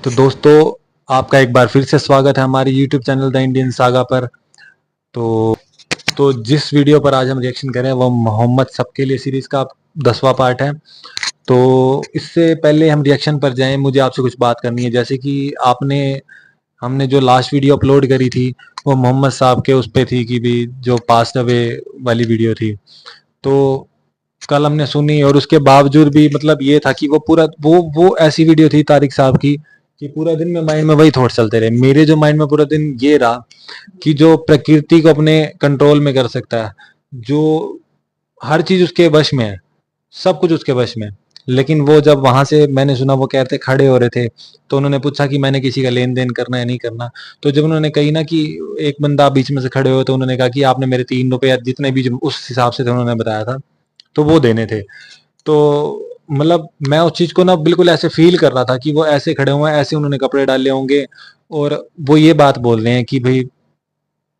तो दोस्तों, आपका एक बार फिर से स्वागत है हमारे YouTube channel the Indian saga पर। तो जिस वीडियो पर आज हम रिएक्शन करें वो मोहम्मद सबके लिए सीरीज का 10वां पार्ट है। तो इससे पहले हम रिएक्शन पर जाएं, मुझे आपसे कुछ बात करनी है। जैसे कि हमने जो लास्ट वीडियो अपलोड करी थी वो मोहम्मद साहब के उस पे थी कि भी जो पास्ट अवे वाली वीडियो थी। तो कल हमने सुनी और उसके बावजूद भी मतलब ये था कि वो पूरा वो ऐसी वीडियो थी तारिक साहब की कि पूरा दिन में माइंड में वही थॉट चलते रहे। मेरे जो माइंड में पूरा दिन ये रहा कि जो प्रकृति को अपने कंट्रोल में कर सकता है, जो हर चीज उसके वश में है, सब कुछ उसके वश में है। लेकिन वो जब वहां से मैंने सुना वो कह रहे थे खड़े हो रहे थे, तो उन्होंने पूछा कि मैंने किसी का लेन देन करना है नहीं करना। तो जब उन्होंने कही ना कि एक बंदा बीच में से खड़े हुए, तो उन्होंने कहा कि आपने मेरे 3 रुपए जितने भी उस हिसाब से थे उन्होंने बताया था तो वो देने थे। तो मतलब मैं उस चीज को ना बिल्कुल ऐसे फील कर रहा था कि वो ऐसे खड़े हुए हैं, ऐसे उन्होंने कपड़े डाले होंगे और वो ये बात बोल रहे हैं कि भाई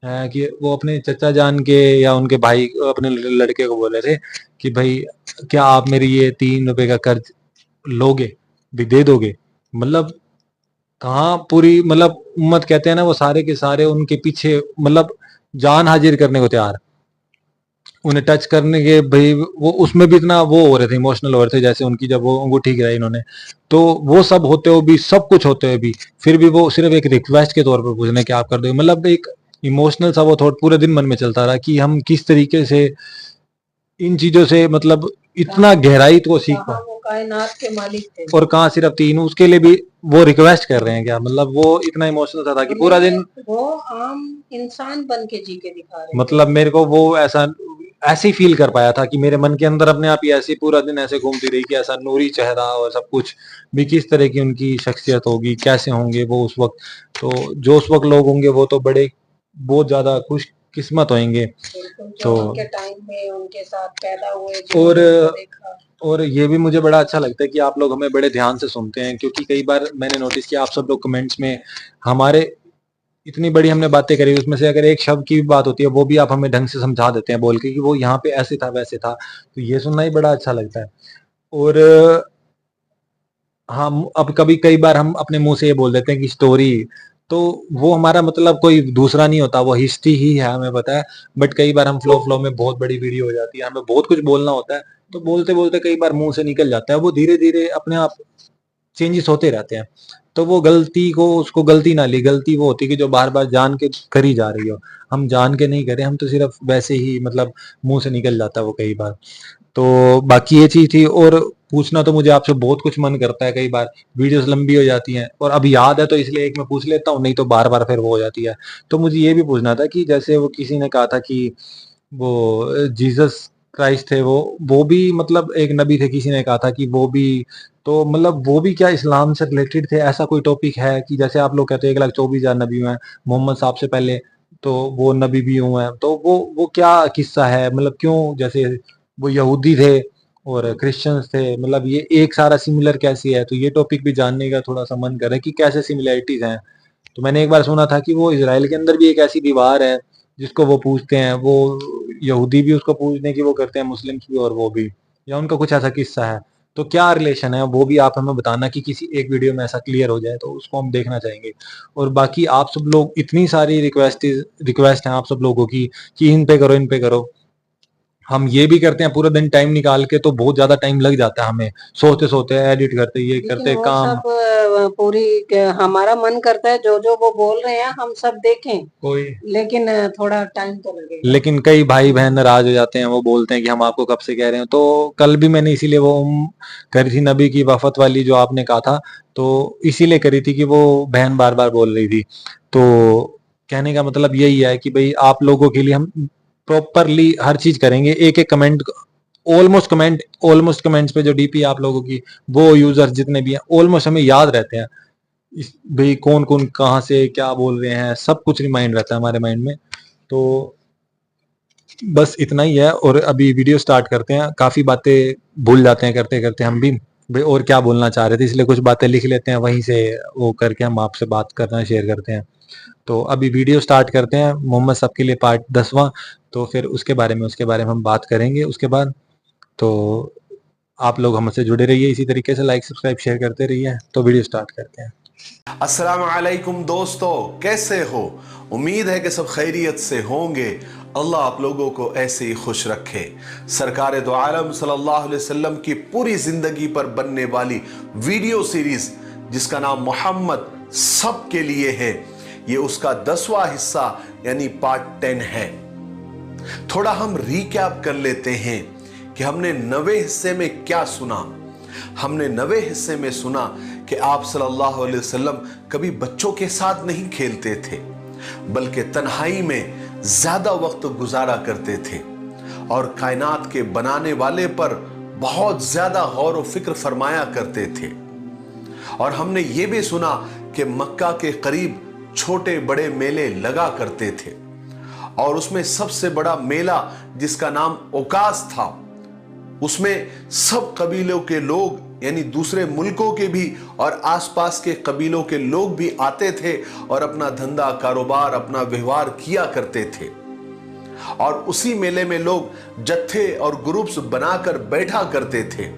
कि वो अपने चचा जान के या उनके भाई अपने लड़के को बोले थे कि भाई क्या आप मेरी ये 3 रुपए का कर्ज लोगे, भी दे दोगे। मतलब कहाँ पूरी मतलब उम्मत कहते हैं ना, वो सारे के सारे उनके पीछे मतलब जान हाजिर करने को तैयार, उन्हें टच करने के भाई वो उसमें भी इतना वो हो रहे थे, इमोशनल हो रहे थे। जैसे उनकी जब वो अंगूठी गिराई इन्होंने, तो वो सब होते हुए भी, सब कुछ होते हुए भी फिर भी वो सिर्फ एक रिक्वेस्ट के तौर पर पूछने कि आप कर दो। मतलब एक इमोशनल सा वो थॉट पूरे दिन मन में चलता रहा कि हम किस तरीके से इन चीजों से मतलब इतना गहराई तो सीख पाए। वो कायनात के मालिक थे और कहाँ सिर्फ 3, उसके लिए भी वो रिक्वेस्ट कर रहे हैं क्या। मतलब वो इतना इमोशनल था कि पूरा दिन वो आम इंसान बन के जी के दिखा रहे। मतलब मेरे को वो ऐसे ही फील कर पाया था कि मेरे मन के अंदर अपने आप ही ऐसे पूरा दिन ऐसे घूमती रही कि ऐसा नूरी चेहरा और सब कुछ भी, किस तरह की उनकी शख्सियत होगी, कैसे होंगे वो उस वक्त। तो जो उस वक्त लोग होंगे वो तो बड़े बहुत ज्यादा खुश किस्मत होंगे। तो उनके टाइम में उनके साथ पैदा हुए और ये भी मुझे बड़ा अच्छा लगता है कि आप लोग हमें बड़े ध्यान से सुनते हैं, क्योंकि कई बार मैंने नोटिस किया आप सब लोग कमेंट्स में हमारे इतनी बड़ी हमने बातें करी, उसमें से अगर एक शब्द की भी बात होती है वो भी आप हमें ढंग से समझा देते हैं बोल के कि वो यहाँ पे ऐसे था वैसे था। तो ये सुनना ही बड़ा अच्छा लगता है। और हम अब कभी कई बार हम अपने मुंह से ये बोल देते हैं कि स्टोरी, तो वो हमारा मतलब कोई दूसरा नहीं होता, वो हिस्ट्री ही है, हमें पता है। बट कई बार हम फ्लो में बहुत बड़ी वीडियो हो जाती है, हमें बहुत कुछ बोलना होता है, तो बोलते बोलते कई बार मुंह से निकल जाता है, वो धीरे धीरे अपने आप चेंजेस होते रहते हैं। तो वो गलती को उसको गलती ना ली, गलती वो होती है कि जो बार बार जान के करी जा रही हो। हम जान के नहीं करें, हम तो सिर्फ वैसे ही मतलब मुंह से निकल जाता है वो कई बार। तो बाकी ये चीज थी। और पूछना तो मुझे आपसे बहुत कुछ मन करता है, कई बार वीडियोस लंबी हो जाती हैं और अब याद है तो इसलिए एक मैं पूछ लेता हूँ, नहीं तो बार बार फिर वो हो जाती है। तो मुझे ये भी पूछना था कि जैसे वो किसी ने कहा था कि वो जीसस क्राइस्ट थे, वो भी मतलब एक नबी थे, किसी ने कहा था कि वो भी, तो मतलब वो भी क्या इस्लाम से रिलेटेड थे? ऐसा कोई टॉपिक है कि जैसे आप लोग कहते हैं 1,24,000 नबी हुए हैं मोहम्मद साहब से पहले, तो वो नबी भी हुए हैं, तो वो क्या किस्सा है? मतलब क्यों, जैसे वो यहूदी थे और क्रिश्चियंस थे, मतलब ये एक सारा सिमिलर कैसे है? तो ये टॉपिक भी जानने का थोड़ा सा मन कर रहा है कि कैसे सिमिलैरिटीज हैं। तो मैंने एक बार सुना था कि वो इसराइल के अंदर भी एक ऐसी दीवार है जिसको वो पूछते हैं, वो यहूदी भी उसको पूछने की वो करते हैं, मुस्लिम्स भी, और वो भी, या उनका कुछ ऐसा किस्सा है। तो क्या रिलेशन है वो भी आप हमें बताना कि किसी एक वीडियो में ऐसा क्लियर हो जाए, तो उसको हम देखना चाहेंगे। और बाकी आप सब लोग, इतनी सारी रिक्वेस्ट हैं आप सब लोगों की कि इन पे करो इन पे करो, हम ये भी करते हैं पूरा दिन टाइम निकाल के, तो बहुत ज्यादा टाइम लग जाता है हमें, सोते सोते एडिट करते ये करते काम। सब पूरी हमारा मन करता है जो जो वो बोल रहे हैं हम सब देखें, कोई लेकिन थोड़ा टाइम तो लगेगा। लेकिन कई भाई बहन नाराज हो जाते हैं, वो बोलते हैं कि हम आपको कब से कह रहे हैं। तो कल भी मैंने इसीलिए वो करी थी नबी की वफत वाली जो आपने कहा था, तो इसीलिए करी थी कि वो बहन बार बार बोल रही थी। तो कहने का मतलब यही है कि भाई आप लोगों के लिए हम प्रॉपरली हर चीज करेंगे, एक एक कमेंट, ऑलमोस्ट कमेंट्स पे जो डीपी आप लोगों की, वो यूजर्स जितने भी हैं ऑलमोस्ट हमें याद रहते हैं। इस भाई कौन कौन कहाँ से क्या बोल रहे हैं, सब कुछ रिमाइंड रहता है हमारे माइंड में। तो बस इतना ही है। और अभी वीडियो स्टार्ट करते हैं, काफी बातें भूल जाते हैं करते करते हम भी, भाई और क्या बोलना चाह रहे थे, इसलिए कुछ बातें लिख लेते हैं, वहीं से वो करके हम आपसे बात करना शेयर करते हैं। तो अभी वीडियो स्टार्ट करते हैं, मोहम्मद साहब के लिए पार्ट 10वां। तो फिर उसके बारे में हम बात करेंगे उसके बाद। तो आप लोग हमसे जुड़े रहिए इसी तरीके से, लाइक सब्सक्राइब शेयर करते रहिए। तो वीडियो स्टार्ट करते हैं। अस्सलाम वालेकुम दोस्तों, कैसे हो? उम्मीद है कि सब खैरियत से होंगे। अल्लाह आप लोगों को ऐसे ही खुश रखे। सरकार दो आलम सल्लल्लाहु अलैहि वसल्लम की पूरी जिंदगी पर बनने वाली वीडियो सीरीज जिसका नाम मोहम्मद सब के लिए है, ये उसका 10वां हिस्सा यानी पार्ट 10 है। थोड़ा हम रिकैप कर लेते हैं कि हमने 9वें हिस्से में क्या सुना। हमने 9वें हिस्से में सुना कि आप सल्लल्लाहु अलैहि वसल्लम कभी बच्चों के साथ नहीं खेलते थे, बल्कि तन्हाई में ज्यादा वक्त गुजारा करते थे और कायनात के बनाने वाले पर बहुत ज्यादा गौर व फिक्र फरमाया करते थे। और हमने ये भी सुना कि मक्का के करीब छोटे बड़े मेले लगा करते थे और उसमें सबसे बड़ा मेला जिसका नाम ओकास था, उसमें सब कबीलों के लोग यानी दूसरे मुल्कों के भी और आसपास के कबीलों के लोग भी आते थे और अपना धंधा कारोबार अपना व्यवहार किया करते थे। और उसी मेले में लोग जत्थे और ग्रुप्स बनाकर बैठा करते थे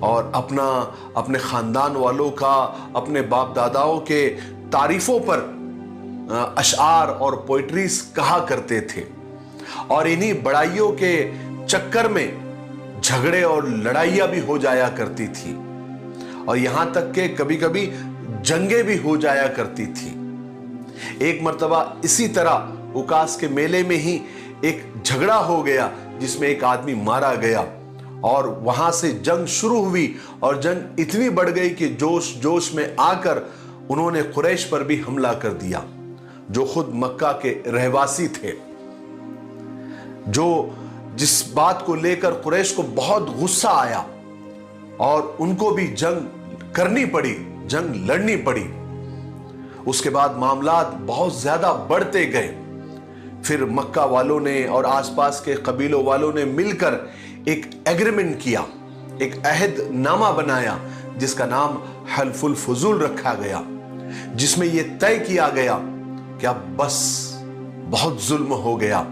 और अपने खानदान वालों का, अपने बाप दादाओं के तारीफों पर अशआर और पोइट्रीज कहा करते थे। और इन्हीं बड़ाइयों के चक्कर में झगड़े और लड़ाइयां भी हो जाया करती थी और यहां तक के कभी कभी जंगें भी हो जाया करती थी। एक मर्तबा इसी तरह उकास के मेले में ही एक झगड़ा हो गया जिसमें एक आदमी मारा गया और वहां से जंग शुरू हुई और जंग इतनी बढ़ गई कि जोश जोश में आकर उन्होंने कुरैश पर भी हमला कर दिया, जो खुद मक्का के रहवासी थे, जो जिस बात को लेकर कुरैश को बहुत गुस्सा आया और उनको भी जंग करनी पड़ी, जंग लड़नी पड़ी। उसके बाद मामलात बहुत ज्यादा बढ़ते गए। फिर मक्का वालों ने और आसपास के कबीलों वालों ने मिलकर एक एग्रीमेंट किया, एक अहद नामा बनाया जिसका नाम हल्फुल फुजूल रखा गया, जिसमें यह तय किया गया कि अब बस बहुत जुल्म हो गया।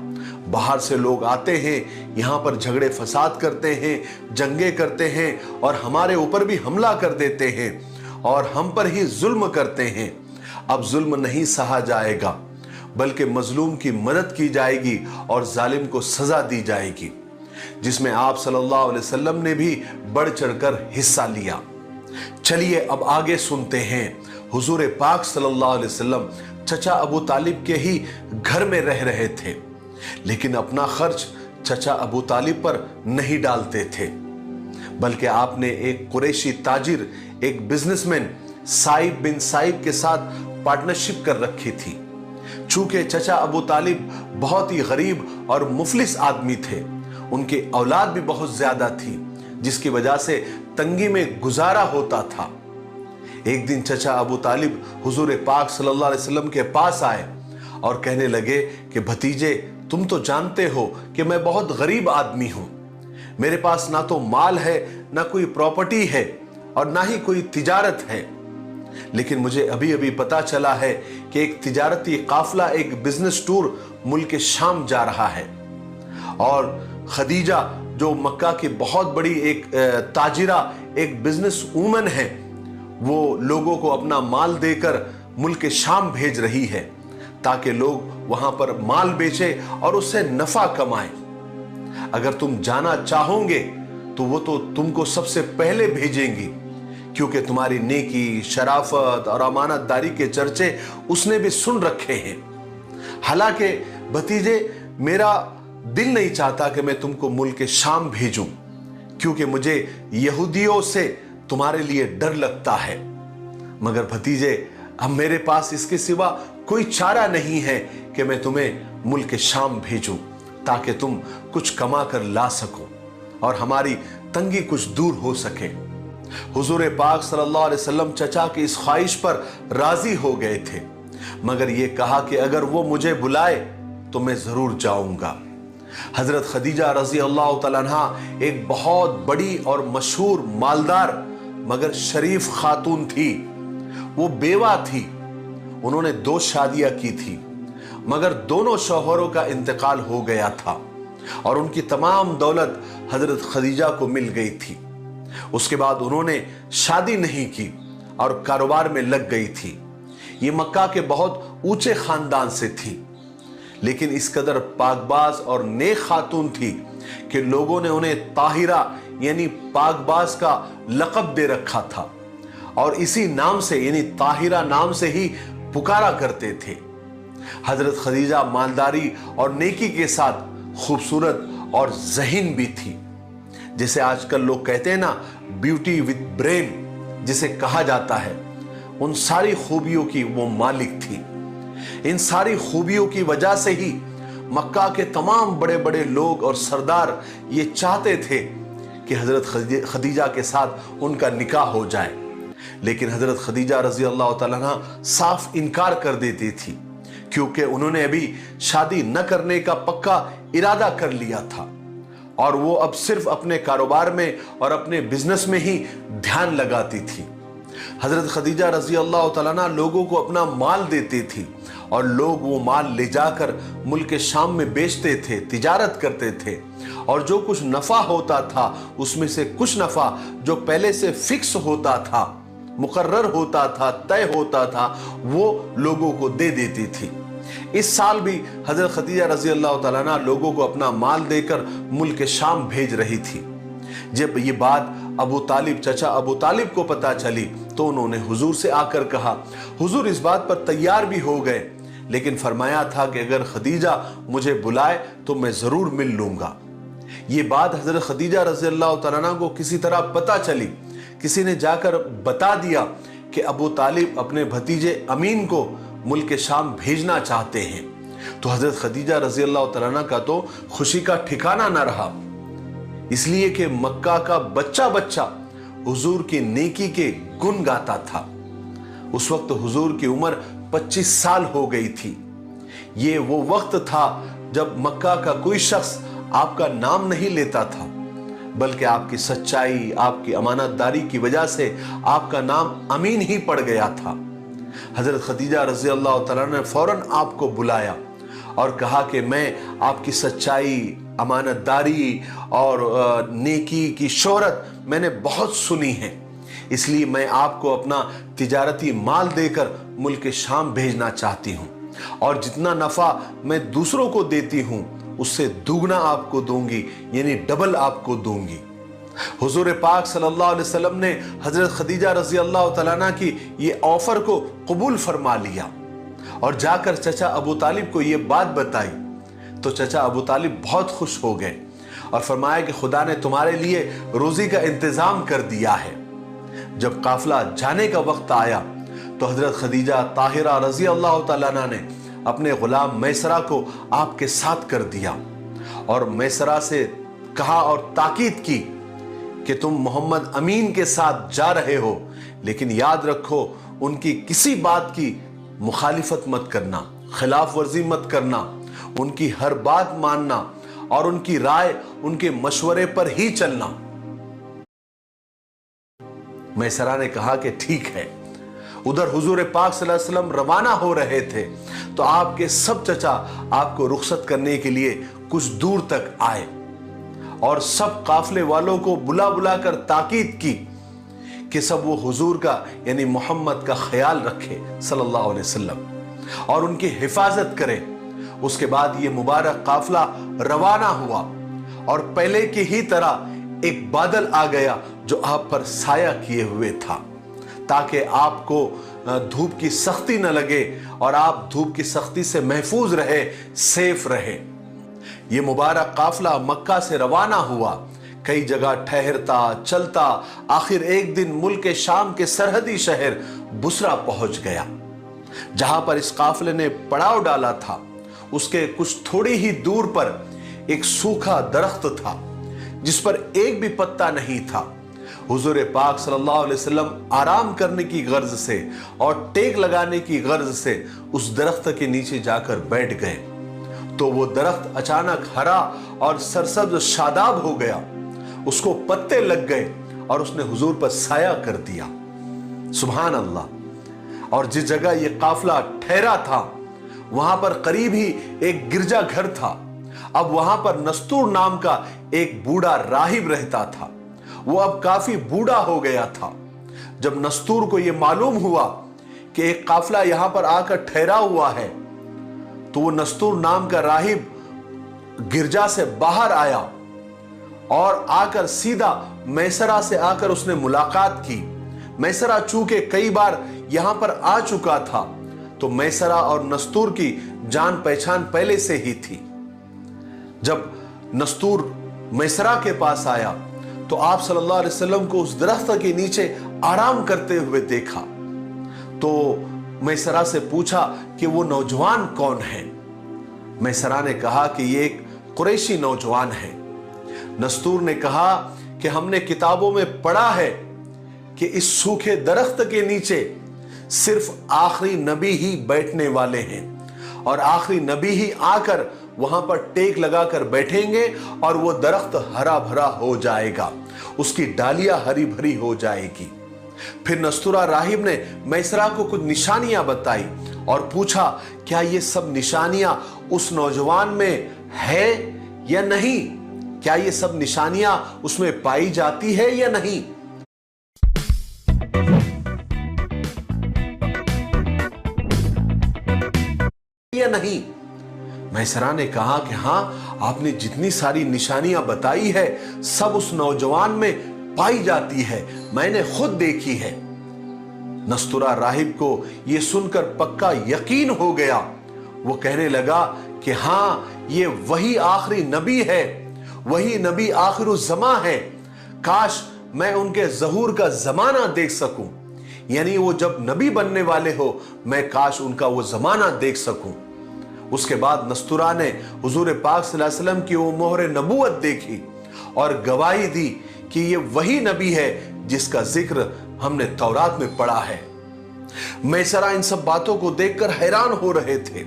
बाहर से लोग आते हैं, यहां पर झगड़े फसाद करते हैं, जंगे करते हैं और हमारे ऊपर भी हमला कर देते हैं और हम पर ही जुल्म करते हैं। अब जुल्म नहीं सहा जाएगा, बल्कि मजलूम की मदद की जाएगी और जालिम को सजा दी जाएगी, जिसमें आप सल्लल्लाहु अलैहि वसल्लम ने भी बढ़ चढ़कर हिस्सा लिया। चलिए अब आगे सुनते हैं। हुजूर पाक सल्लल्लाहु अलैहि वसल्लम चचा अबू तालिब के ही घर में रह रहे थे, लेकिन अपना खर्च चचा अबू तालिब पर नहीं डालते थे, बल्कि आपने एक कुरैशी ताजिर, एक बिजनेसमैन साइब बिन साइब के साथ पार्टनरशिप कर रखी थी। चूंकि चचा अबू तालिब बहुत ही गरीब और मुफलिस आदमी थे, उनकी औलाद भी बहुत ज्यादा थी, जिसकी वजह से तंगी में गुजारा होता था। एक दिन चचा अबू तालिब हुजूर पाक सल्लल्लाहु अलैहि वसल्लम के पास आए और कहने लगे कि भतीजे, तुम तो जानते हो कि मैं बहुत गरीब आदमी हूं, मेरे पास ना तो माल है, ना कोई प्रॉपर्टी है और ना ही कोई तिजारत है, लेकिन मुझे अभी अभी पता चला है कि एक तिजारती काफिला, एक बिजनेस टूर मुल्क शाम जा रहा है और खदीजा जो मक्का की बहुत बड़ी एक ताजिरा, एक बिजनेस वूमन है, वो लोगों को अपना माल देकर मुल्क शाम भेज रही है ताकि लोग वहां पर माल बेचे और उससे नफा कमाएं। अगर तुम जाना चाहोगे तो वो तो तुमको सबसे पहले भेजेंगी, क्योंकि तुम्हारी नेकी, शराफत और अमानतदारी के चर्चे उसने भी सुन रखे हैं। हालांकि भतीजे, मेरा दिल नहीं चाहता कि मैं तुमको मुल्क शाम भेजूं, क्योंकि मुझे यहूदियों से तुम्हारे लिए डर लगता है, मगर भतीजे अब मेरे पास इसके सिवा कोई चारा नहीं है कि मैं तुम्हें मुल्क शाम भेजूं ताकि तुम कुछ कमा कर ला सको और हमारी तंगी कुछ दूर हो सके। हुजूर पाक सल्लल्लाहु अलैहि वसल्लम चचा की इस ख्वाहिश पर राजी हो गए थे, मगर यह कहा कि अगर वो मुझे बुलाए तो मैं जरूर जाऊंगा। हजरत खदीजा रजी अल्लाह तआला अन्हा एक बहुत बड़ी और मशहूर मालदार मगर शरीफ खातून थी। वो बेवा थी, उन्होंने 2 शादियां की थी, मगर दोनों शौहरों का इंतकाल हो गया था और उनकी तमाम दौलत हजरत खदीजा को मिल गई थी। उसके बाद उन्होंने शादी नहीं की और कारोबार में लग गई थी। ये मक्का के बहुत ऊंचे खानदान से थी, लेकिन इस कदर पाकबाज और नेक खातून थी कि लोगों ने उन्हें ताहिरा यानी पाकबाज का लक़ब दे रखा था और इसी नाम से यानी ताहिरा नाम से ही पुकारा करते थे। हजरत खदीजा मालदारी और नेकी के साथ खूबसूरत और ज़हीन भी थी। जैसे आजकल लोग कहते हैं ना, ब्यूटी विद ब्रेन जिसे कहा जाता है, उन सारी खूबियों की वो मालिक थी। इन सारी खूबियों की वजह से ही मक्का के तमाम बड़े बड़े लोग और सरदार ये चाहते थे कि हजरत खदीजा के साथ उनका निकाह हो जाए, लेकिन हजरत खदीजा रजी अल्लाह तआला अन्हा साफ इनकार कर देती थी, क्योंकि उन्होंने अभी शादी न करने का पक्का इरादा कर लिया था और वो अब सिर्फ अपने कारोबार में और अपने बिजनेस में ही ध्यान लगाती थी। हजरत खदीजा रजी अल्लाह तआला अन्हा लोगों को अपना माल देती थी और लोग वो माल ले जाकर मुल्क शाम में बेचते थे, तिजारत करते थे, और जो कुछ नफा होता था उसमें से कुछ नफा जो पहले से फिक्स होता था, मुकर्रर होता था, तय होता था, वो लोगों को दे देती थी। इस साल भी हजरत खदीजा रजी अल्लाह तआला अन्हा लोगों को अपना माल देकर मुल्क शाम भेज रही थी। जब ये बात अबू तालिब, चचा अबू तालिब को पता चली तो उन्होंने हुजूर से आकर कहा। हुजूर इस बात पर तैयार भी हो गए, लेकिन फरमाया था कि अगर खदीजा मुझे बुलाए तो मैं जरूर मिल लूंगा। ये बात हजरत खदीजा रजी अल्लाह तआला अन्हा को किसी तरह पता चली। किसी ने जाकर बता दिया कि अबू तालिब अपने भतीजे अमीन को मुल्क शाम भेजना चाहते हैं। तो हजरत खदीजा रजी अल्लाह तआला अन्हा का तो खुशी का ठिकाना न रहा, इसलिए कि मक्का का बच्चा बच्चा हुजूर की नेकी के गुण गाता था। उस वक्त हुजूर की उम्र 25 साल हो गई थी। ये वो वक्त था जब मक्का का कोई शख्स आपका नाम नहीं लेता था, बल्कि आपकी सच्चाई, आपकी अमानतदारी की वजह से आपका नाम अमीन ही पड़ गया था। हजरत खदीजा रजी अल्लाह तआला ने फौरन आपको बुलाया और कहा कि मैं आपकी सच्चाई, अमानतदारी और नेकी की शोहरत मैंने बहुत सुनी है, इसलिए मैं आपको अपना तिजारती माल देकर मुल्क शाम भेजना चाहती हूँ, और जितना नफा मैं दूसरों को देती हूँ उससे दुगना आपको दूंगी, यानी डबल आपको दूंगी। हुजूर पाक सल्लल्लाहु अलैहि वसल्लम ने हजरत खदीजा रजी अल्लाह तआला अन्हा की ये ऑफर को कबूल फरमा लिया और जाकर चचा अबू तालिब को ये बात बताई। तो चचा अबू तालिब बहुत खुश हो गए और फरमाया कि खुदा ने तुम्हारे लिए रोजी का इंतजाम कर दिया है। जब काफिला जाने का वक्त आया तो हजरत खदीजा ताहिरा रजी अल्लाह तआला अन्हा ने अपने गुलाम मैसरा को आपके साथ कर दिया और मैसरा से कहा और ताकीद की कि तुम मोहम्मद अमीन के साथ जा रहे हो, लेकिन याद रखो उनकी किसी बात की मुखालिफत मत करना, खिलाफ वर्जी मत करना, उनकी हर बात मानना और उनकी राय, उनके मशवरे पर ही चलना। मैसरा ने कहा कि ठीक है। उधर हुजूर पाक सल्लल्लाहु अलैहि वसल्लम रवाना हो रहे थे तो आपके सब चचा आपको रुखसत करने के लिए कुछ दूर तक आए और सब काफिले वालों को बुला बुला कर ताकीद की कि सब वो हुजूर का यानी मोहम्मद का ख्याल रखे सल्लल्लाहु अलैहि वसल्लम और उनकी हिफाजत करे। उसके बाद ये मुबारक काफिला रवाना हुआ और पहले की ही तरह एक बादल आ गया जो आप पर साया किए हुए था, ताकि आपको धूप की सख्ती न लगे और आप धूप की सख्ती से महफूज रहे, सेफ रहे। ये मुबारक काफिला मक्का से रवाना हुआ, कई जगह ठहरता चलता आखिर एक दिन मुल्क शाम के सरहदी शहर बुसरा पहुंच गया। जहां पर इस काफिले ने पड़ाव डाला था उसके कुछ थोड़ी ही दूर पर एक सूखा दरख्त था जिस पर एक भी पत्ता नहीं था। हुजूर पाक सल्लल्लाहु अलैहि वसल्लम आराम करने की गर्ज से और टेक लगाने की गर्ज से उस दरख्त के नीचे जाकर बैठ गए तो वो दरख्त अचानक हरा और सरसब्ज शादाब हो गया, उसको पत्ते लग गए और उसने हुजूर पर साया कर दिया। सुभान अल्लाह। और जिस जगह ये काफिला ठहरा था वहां पर करीब ही एक गिरजा घर था। अब वहां पर नस्तूर नाम का एक बूढ़ा राहिब रहता था। वो अब काफी बूढ़ा हो गया था। जब नस्तूर को यह मालूम हुआ कि एक काफिला यहां पर आकर ठहरा हुआ है, तो वो नस्तूर नाम का राहिब गिरजा से बाहर आया और आकर सीधा मैसरा से आकर उसने मुलाकात की। मैसरा चूंकि कई बार यहां पर आ चुका था, तो मैसरा और नस्तूर की जान पहचान पहले से ही थी। जब नस्तूर मैसरा के पास आया तो आप सल्लल्लाहु अलैहि वसल्लम को उस दरख्त के नीचे आराम करते हुए देखा। तो मैसरा से पूछा कि वो नौजवान कौन है। मैसरा ने कहा कि ये एक कुरैशी नौजवान है। नस्तूर ने कहा कि हमने किताबों में पढ़ा है कि इस सूखे दरख्त के नीचे सिर्फ आखिरी नबी ही बैठने वाले हैं और आखिरी नबी ही आकर वहां पर टेक लगाकर बैठेंगे और वो दरख्त हरा भरा हो जाएगा, उसकी डालियां हरी भरी हो जाएगी। फिर नस्तूरा राहिब ने मैसरा को कुछ निशानियां बताई और पूछा, क्या ये सब निशानियां उस नौजवान में है या नहीं? क्या ये सब निशानियां उसमें पाई जाती है या नहीं? या नहीं? मैसरा ने कहा कि हां, आपने जितनी सारी निशानियां बताई है सब उस नौजवान में पाई जाती है, मैंने खुद देखी है। नस्तूरा राहिब को यह सुनकर पक्का यकीन हो गया। वो कहने लगा कि हां, ये वही आखिरी नबी है, वही नबी आखिरुज़्ज़मा है। काश मैं उनके ज़हूर का जमाना देख सकूं, यानी वो जब नबी बनने वाले हो, मैं काश उनका वो जमाना देख सकूं। उसके बाद नस्तूरा ने हुजूर पाक सल्लल्लाहु अलैहि वसल्लम की वो मोहर नबूवत देखी और गवाही दी कि ये वही नबी है जिसका जिक्र हमने तौरात में पढ़ा है। मैसरा इन सब बातों को देखकर हैरान हो रहे थे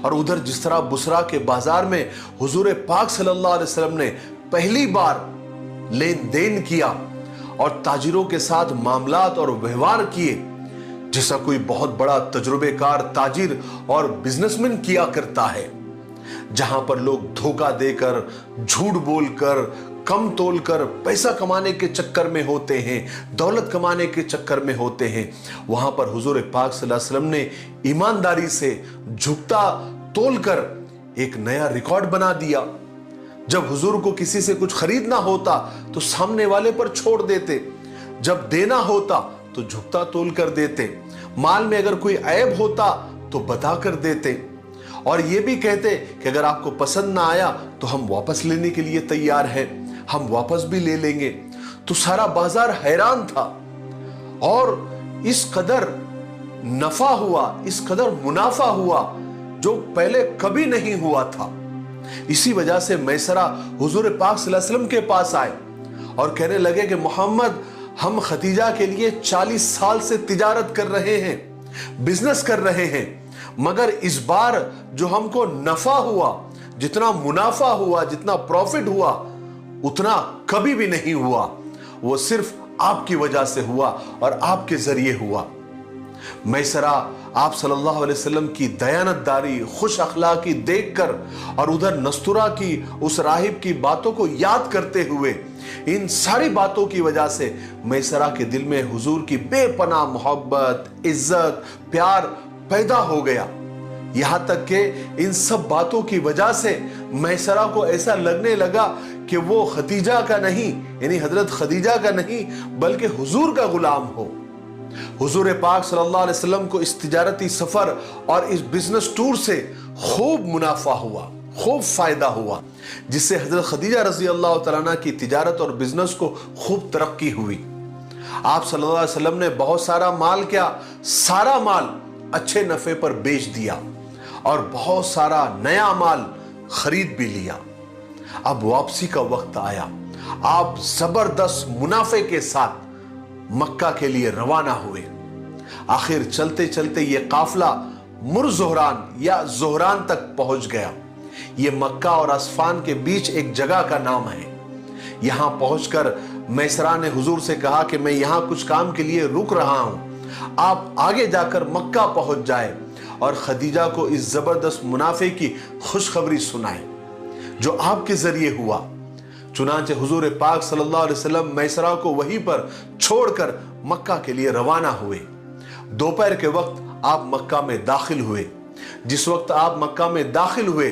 और उधर जिस तरह बुसरा के बाजार में हुजूर पाक सल्लल्लाहु अलैहि वसल्लम ने पहली बार लेन देन किया और ताजिरों के साथ मामलात और व्यवहार किए, जैसा कोई बहुत बड़ा तजुर्बेकार ताजिर और बिजनेसमैन किया करता है, जहां पर लोग धोखा देकर, झूठ बोलकर, कम तोलकर पैसा कमाने के चक्कर में होते हैं, दौलत कमाने के चक्कर में होते हैं, वहां पर हुजूर पाक सल्लल्लाहु अलैहि वसल्लम ने ईमानदारी से झुकता तोलकर एक नया रिकॉर्ड बना दिया। जब हुजूर को किसी से कुछ खरीदना होता तो सामने वाले पर छोड़ देते, जब देना होता तो झुकता तोल कर देते, माल में अगर कोई ऐब होता तो बता कर देते और ये भी कहते कि अगर आपको पसंद ना आया तो हम वापस लेने के लिए तैयार हैं, हम वापस भी ले लेंगे। तो सारा बाजार हैरान था और इस कदर नफा हुआ, इस कदर मुनाफा हुआ जो पहले कभी नहीं हुआ था। इसी वजह से मैसरा हुजूर पाक सल्लल्लाहु अलैहि वसल्लम के पास आए और कहने लगे कि मोहम्मद, हम खदीजा के लिए 40 साल से तिजारत कर रहे हैं, बिजनेस कर रहे हैं, मगर इस बार जो हमको नफा हुआ, जितना मुनाफा हुआ, जितना प्रॉफिट हुआ, उतना कभी भी नहीं हुआ। वो सिर्फ आपकी वजह से हुआ और आपके जरिए हुआ। मैसरा आप सल्लल्लाहु अलैहि वसल्लम की दयानतदारी, खुश अखलाकी देखकर और उधर नस्तूरा की उस राहिब की बातों को याद करते हुए, इन सारी बातों की वजह से मैसरा के दिल में हुजूर की बेपनाह मोहब्बत, इज्जत, प्यार पैदा हो गया। यहां तक कि इन सब बातों की वजह से मैसरा को ऐसा लगने लगा कि वो खदीजा का नहीं, यानी हजरत खदीजा का नहीं, बल्कि हुजूर का गुलाम हो। हुजूर पाक सल्लल्लाहु अलैहि वसल्लम को इस तिजारती सफर और इस बिजनेस टूर से खूब मुनाफा हुआ, खूब फायदा हुआ, जिससे हजरत खदीजा रजी अल्लाह तआला अन्हा की तिजारत और बिजनेस को खूब तरक्की हुई। आप सल्लल्लाहु अलैहि वसल्लम ने बहुत सारा माल, क्या सारा माल अच्छे नफे पर बेच दिया और बहुत सारा नया माल खरीद भी लिया। अब वापसी का वक्त आया। आप जबरदस्त मुनाफे के साथ मक्का के लिए रवाना हुए। आखिर चलते चलते ये काफिला मुरज़ोहरान या जोहरान तक पहुंच गया। ये मक्का और अस्फान के बीच एक जगह का नाम है। यहां पहुंचकर मैसरा ने हुजूर से कहा कि मैं यहां कुछ काम के लिए रुक रहा हूं, आप आगे जाकर मक्का पहुंच जाए और खदीजा को इस जबरदस्त मुनाफे की खुशखबरी सुनाए जो आपके जरिए हुआ। चुनांचे हुजूर पाक सल्लल्लाहु अलैहि वसल्लम मैसरा को वहीं पर छोड़कर मक्का के लिए रवाना हुए। दोपहर के वक्त आप मक्का में दाखिल हुए। जिस वक्त आप मक्का में दाखिल हुए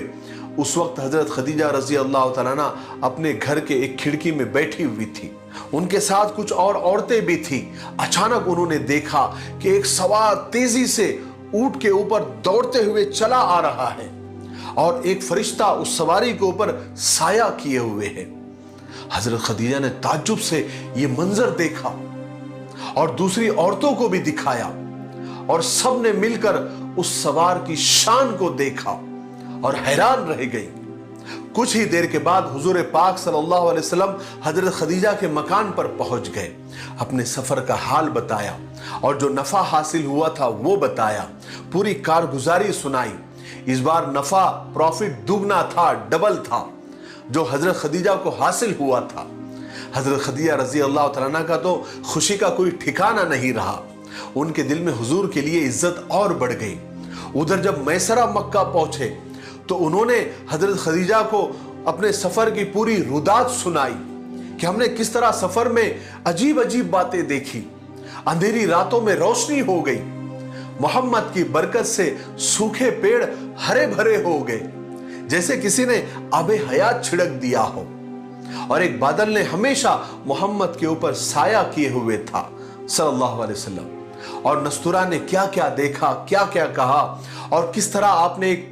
उस वक्त हजरत खदीजा रजी अल्लाह तआला अन्हा अपने घर के एक खिड़की में बैठी हुई थी। उनके साथ कुछ और औरतें भी थी। अचानक उन्होंने देखा कि एक सवार तेजी से ऊंट के ऊपर दौड़ते हुए चला आ रहा है और एक फरिश्ता उस सवारी के ऊपर साया किए हुए है। हजरत खदीजा ने ताज्जुब से यह मंजर देखा और दूसरी औरतों को भी दिखाया और सब ने मिलकर उस सवार की शान को देखा और हैरान रह गई। कुछ ही देर के बाद हुजूर पाक सल्लल्लाहु अलैहि वसल्लम हजरत खदीजा के मकान पर पहुंच गए, अपने सफर का हाल बताया और जो नफा हासिल हुआ था वो बताया, पूरी कारगुजारी सुनाई। इस बार नफा प्रॉफिट दुगना था, डबल था जो हजरत खदीजा को हासिल हुआ था। हजरत खदीजा रजी अल्लाह तआला अन्हा का तो खुशी का कोई ठिकाना नहीं रहा। उनके दिल में हुजूर के लिए इज्जत और बढ़ गई। उधर जब मैसरा मक्का पहुंचे तो उन्होंने हजरत खदीजा को अपने सफर की पूरी रुदात सुनाई कि हमने किस तरह सफर में अजीब अजीब बातें देखी। अंधेरी रातों में रोशनी हो गई, मोहम्मद की बरकत से सूखे पेड़ हरे भरे हो गए, जैसे किसी ने आबे हयात छिड़क दिया हो, और एक बादल ने हमेशा मोहम्मद के ऊपर साया किए हुए था सल्लल्लाहु अलैहि वसल्लम। और नस्तूरा ने क्या क्या देखा, क्या क्या कहा और किस तरह आपने एक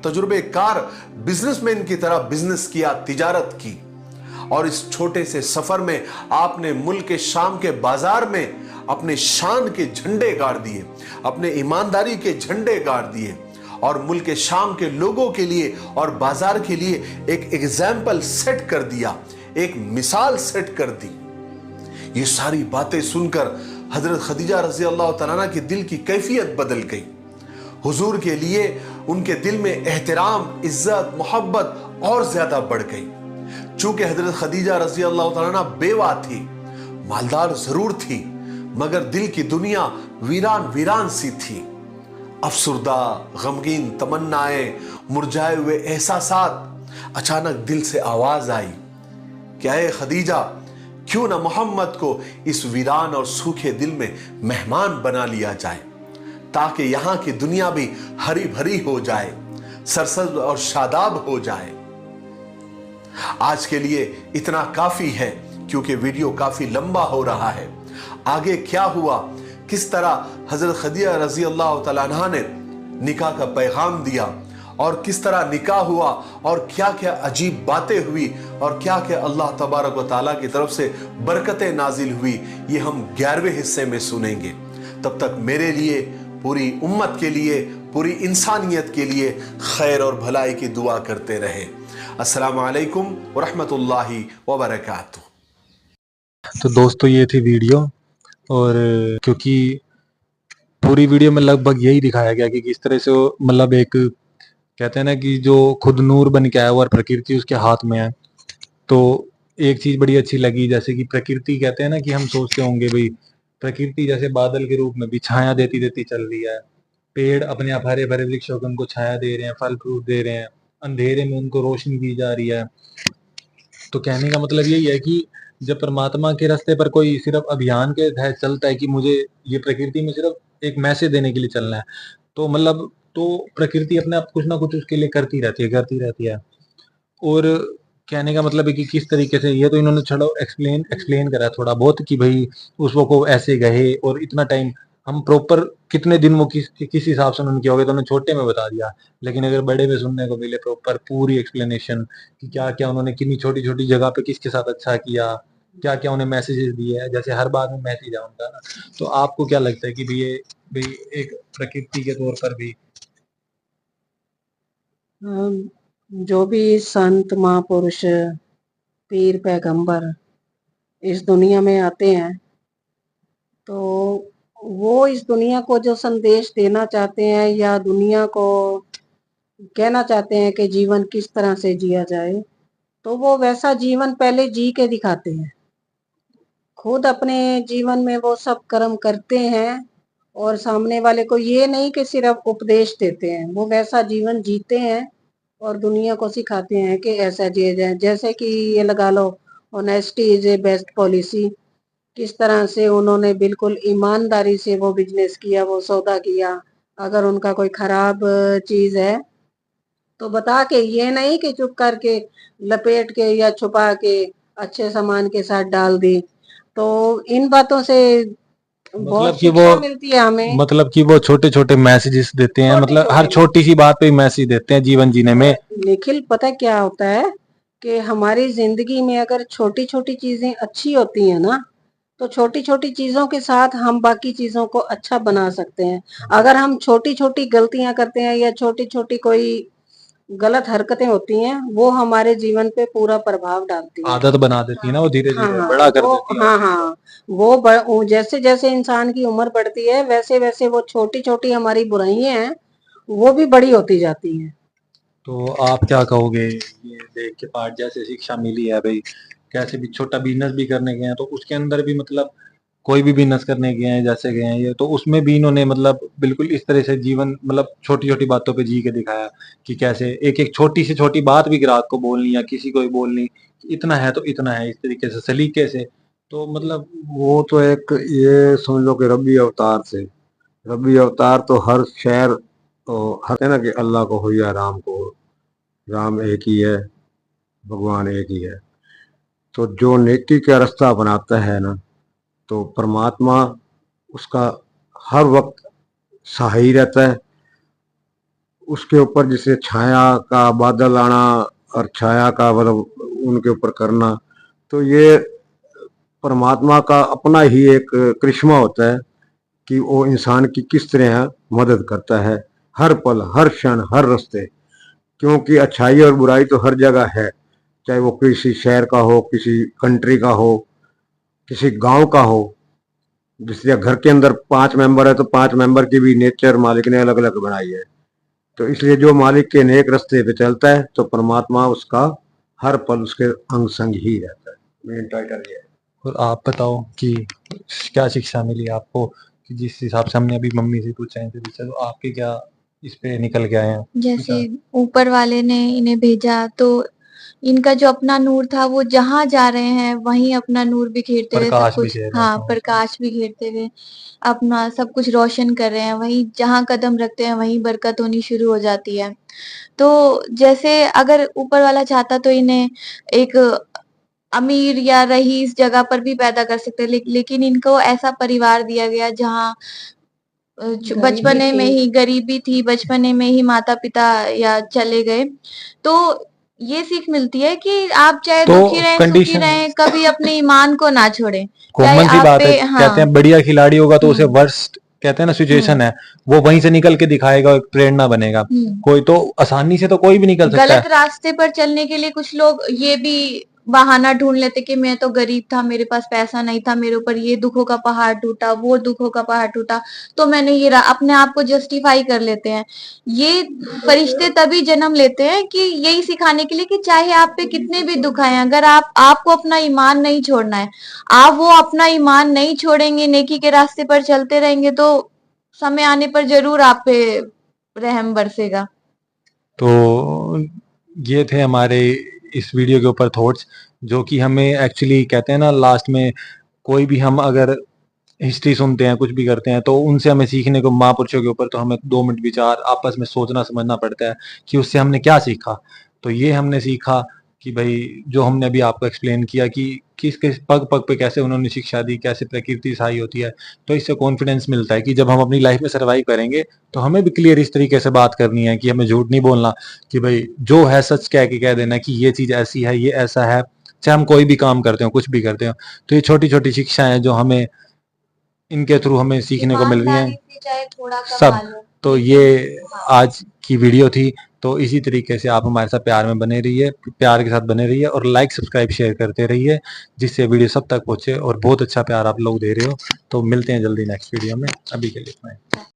तजुर्बेकार बिजनेसमैन की तरह बिजनेस किया, तिजारत की, और इस छोटे से सफर में आपने मुल्क के शाम के बाजार में अपने शान के झंडे गाड़ दिए, अपने ईमानदारी के झंडे गाड़ दिए और मुल्क के शाम के लोगों के लिए और बाजार के लिए एक एग्जाम्पल सेट कर दिया, एक मिसाल सेट कर दी। ये सारी बातें सुनकर हजरत खदीजा रजी अल्लाह तआला अन्हा के दिल की कैफियत बदल गई। हुजूर के लिए उनके दिल में एहतराम, इज्जत, मोहब्बत और ज्यादा बढ़ गई। चूंकि हजरत खदीजा रजी अल्लाह तआला अन्हा बेवा थी, मालदार जरूर थी, मगर दिल की दुनिया वीरान वीरान सी थी। अफसुर्दा, गमगीन तमन्नाएं, मुरझाए हुए एहसासात। अचानक दिल से आवाज आई, क्या है खदीजा, क्यों ना मोहम्मद को इस वीरान और सूखे दिल में मेहमान बना लिया जाए, ताकि यहां की दुनिया भी हरी भरी हो जाए, सरसब्ज और शादाब हो जाए। आज के लिए इतना काफी है क्योंकि वीडियो काफी लंबा हो रहा है। आगे क्या हुआ, किस तरह हजरत खदीजा रजी अल्लाह तआला अन्हा ने निकाह का पैगाम दिया और किस तरह निकाह हुआ और क्या क्या अजीब बातें हुई और क्या क्या अल्लाह तबारक व तआला की तरफ से बरकतें नाजिल हुई, ये हम 11वें हिस्से में सुनेंगे। तब तक मेरे लिए, पूरी उम्मत के लिए, पूरी इंसानियत के लिए खैर और भलाई की दुआ करते रहे। अस्सलामु अलैकुम व रहमतुल्लाहि व बरकातुहू। तो दोस्तों ये थी वीडियो, और क्योंकि पूरी वीडियो में लगभग यही दिखाया गया कि किस तरह से वो मतलब एक कहते हैं ना कि जो खुद नूर बन के आया हुआ और प्रकृति उसके हाथ में है। तो एक चीज बड़ी अच्छी लगी, जैसे कि प्रकृति कहते हैं ना कि हम सोचते होंगे भाई प्रकृति जैसे बादल के रूप में भी छाया देती देती चल रही है, पेड़ अपने आप हरे भरे वृक्ष होकर उनको छाया दे रहे हैं, फल फ्रूट दे रहे हैं, अंधेरे में उनको रोशनी दी जा रही है। तो कहने का मतलब यही है कि जब परमात्मा के रास्ते पर कोई सिर्फ अभियान के तहत चलता है कि मुझे ये प्रकृति में सिर्फ एक मैसेज देने के लिए चलना है, तो मतलब तो प्रकृति अपने आप कुछ ना कुछ उसके लिए करती रहती है। और कहने का मतलब है कि किस तरीके से, ये तो इन्होंने छोड़ो एक्सप्लेन करा थोड़ा बहुत कि भाई उस वो ऐसे गए और इतना टाइम, हम प्रॉपर कितने दिन वो किस हिसाब से उन्होंने किया होगा तो उन्होंने छोटे में बता दिया। लेकिन अगर बड़े में सुनने को मिले प्रॉपर पूरी एक्सप्लेनेशन कि क्या क्या उन्होंने कितनी छोटी छोटी जगह पे किसके साथ अच्छा किया, क्या क्या उन्हें मैसेजेस दिए है, जैसे हर बात में मैसेज है उनका ना। तो आपको क्या लगता है कि भाई एक प्रकृति के तौर पर भी जो भी संत महापुरुष, पीर, पैगंबर इस दुनिया में आते हैं तो वो इस दुनिया को जो संदेश देना चाहते हैं या दुनिया को कहना चाहते हैं कि जीवन किस तरह से जिया जाए, तो वो वैसा जीवन पहले जी के दिखाते हैं। खुद अपने जीवन में वो सब कर्म करते हैं और सामने वाले को ये नहीं कि सिर्फ उपदेश देते हैं, वो वैसा जीवन जीते हैं और दुनिया को सिखाते हैं कि ऐसा चीज है। जैसे कि ये लगा लो, honesty is a best policy. किस तरह से उन्होंने बिल्कुल ईमानदारी से वो बिजनेस किया, वो सौदा किया। अगर उनका कोई खराब चीज है तो बता के, ये नहीं कि चुप करके लपेट के या छुपा के अच्छे सामान के साथ डाल दी। तो इन बातों से मतलब बहुत कि वो शिक्षा मिलती है हमें। मतलब कि वो छोटे छोटे मैसेजेस देते हैं, छोटे मतलब हर छोटे छोटी सी बात पे मैसेज देते हैं जीवन जीने में। निखिल, पता क्या होता है कि हमारी जिंदगी में अगर छोटी छोटी चीजें अच्छी होती हैं ना, तो छोटी छोटी चीजों के साथ हम बाकी चीजों को अच्छा बना सकते हैं। अगर हम छोटी छोटी गलतियां करते हैं या छोटी छोटी कोई गलत हरकतें होती हैं, वो हमारे जीवन पे पूरा प्रभाव डालती हैं। आदत बना देती है ना, वो धीरे हाँ धीरे हाँ बड़ा कर वो देती है हाँ उस चीज को। हाँ वो जैसे जैसे इंसान की उम्र बढ़ती है, वैसे वैसे वो छोटी छोटी हमारी बुराइयां हैं, वो भी बड़ी होती जाती हैं। तो आप क्या कहोगे ये देख के पाठ, जैसे शिक्षा मिली है भाई, कैसे भी छोटा बिजनेस भी करने गए हैं तो उसके अंदर भी मतलब कोई भी बिजनेस करने गए हैं जैसे गए हैं ये, तो उसमें भी इन्होंने मतलब बिल्कुल इस तरह से जीवन मतलब छोटी छोटी बातों पे जी के दिखाया कि कैसे एक एक छोटी से छोटी बात भी ग्राहक को बोलनी या किसी को भी बोलनी, इतना है तो इतना है, इस तरीके से सलीके से। तो मतलब वो तो एक ये समझ लो कि रब्बी अवतार से, रब्बी अवतार तो हर शहर, तो हर है ना कि अल्लाह को हो या राम को हो, राम एक ही है, भगवान एक ही है। तो जो नेकी का रास्ता अपनाता है ना, तो परमात्मा उसका हर वक्त सहाय रहता है। उसके ऊपर जैसे छाया का बादल आना और छाया का मतलब उनके ऊपर करना, तो ये परमात्मा का अपना ही एक करिश्मा होता है कि वो इंसान की किस तरह मदद करता है हर पल, हर क्षण, हर रास्ते। क्योंकि अच्छाई और बुराई तो हर जगह है, चाहे वो किसी शहर का हो, किसी कंट्री का हो, किसी गांव का हो। जिससे घर के अंदर 5 मेंबर है तो 5 मेंबर की भी नेचर मालिक ने अलग अलग बनाई है। तो इसलिए जो मालिक के नेक रास्ते पे चलता है तो परमात्मा उसका हर पल उसके अंग संग ही रहता है। मेन टाइटल ये है। और आप बताओ कि क्या शिक्षा मिली आपको, कि जिस हिसाब से हमने अभी मम्मी से पूछा इनसे पूछा, तो आपके क्या इस पे निकल के आए हैं जैसे विचार? ऊपर वाले ने इन्हें भेजा तो इनका जो अपना नूर था वो जहाँ जा रहे हैं वहीं अपना नूर बिखेरते हुए सब प्रकाश कुछ, विषय हाँ, रहता है। प्रकाश बिखेरते हुए अपना सब कुछ रोशन कर रहे हैं। वहीं जहाँ कदम रखते हैं वहीं बरकत होनी शुरू हो जाती है। तो जैसे अगर ऊपर वाला चाहता तो इन्हें एक अमीर या रईस जगह पर भी पैदा कर सकते, लेकिन इनको ऐसा परिवार दिया गया जहाँ बचपने में ही गरीबी थी, बचपने में ही माता-पिता या चले गए। तो ये सीख मिलती है कि आप चाहे तो दुखी रहें, सुखी कंडीशन रहें, कभी अपने ईमान को ना छोड़ें। चाहे कॉमन सी आप बात है, पे कहते हाँ, हैं बढ़िया खिलाड़ी होगा तो उसे हुँ, वर्स्ट कहते हैं ना सिचुएशन हुँ, है, वो वहीं से निकल के दिखाएगा, एक प्रेरणा बनेगा। हुँ। कोई तो आसानी से तो कोई भी निकल सकता गलत है। रास्ते पर चलने के लिए कुछ लोग ये भी बहाना ढूँढ लेते कि मैं तो गरीब था, मेरे पास पैसा नहीं था, मेरे ऊपर ये दुखों का पहाड़ टूटा, वो दुखों का पहाड़ टूटा, तो मैंने ये अपने आप को जस्टिफाई कर लेते हैं। ये फरिश्ते तभी जन्म लेते हैं कि यही सिखाने के लिए कि चाहे आप पे कितने भी दुःख आएँ, अगर आपको अपना ईमान नहीं छोड़ना है, आप वो अपना ईमान नहीं छोड़ेंगे, नेकी के रास्ते पर चलते रहेंगे, तो समय आने पर ज़रूर आप पे रहम बरसेगा। तो ये थे हमारे इस वीडियो के ऊपर थॉट्स, जो कि हमें एक्चुअली कहते हैं ना लास्ट में, कोई भी हम अगर हिस्ट्री सुनते हैं कुछ भी करते हैं तो उनसे हमें सीखने को महापुरुषों के ऊपर, तो हमें 2 मिनट विचार आपस में सोचना समझना पड़ता है कि उससे हमने क्या सीखा। तो ये हमने सीखा कि भाई जो हमने अभी आपको एक्सप्लेन किया कि किस किस पग पग पे कैसे उन्होंने शिक्षा दी, कैसे प्रकृति सहाय होती है। तो इससे कॉन्फिडेंस मिलता है कि जब हम अपनी लाइफ में सर्वाइव करेंगे तो हमें भी क्लियर इस तरीके से बात करनी है कि हमें झूठ नहीं बोलना, कि भाई जो है सच कह के कह देना कि ये चीज ऐसी है, ये ऐसा है। चाहे हम कोई भी काम करते हो, कुछ भी करते हो, तो ये छोटी छोटी शिक्षाएं हैं जो हमें इनके थ्रू हमें सीखने को मिल रही हैं ईमानदारी से चाहे थोड़ा सब। कमा लो, तो ये लेकिन हाँ, आज की वीडियो थी। तो इसी तरीके से आप हमारे साथ प्यार में बने रहिए, प्यार के साथ बने रहिए और लाइक सब्सक्राइब शेयर करते रहिए, जिससे वीडियो सब तक पहुंचे। और बहुत अच्छा प्यार आप लोग दे रहे हो। तो मिलते हैं जल्दी नेक्स्ट वीडियो में, अभी के लिए बाय।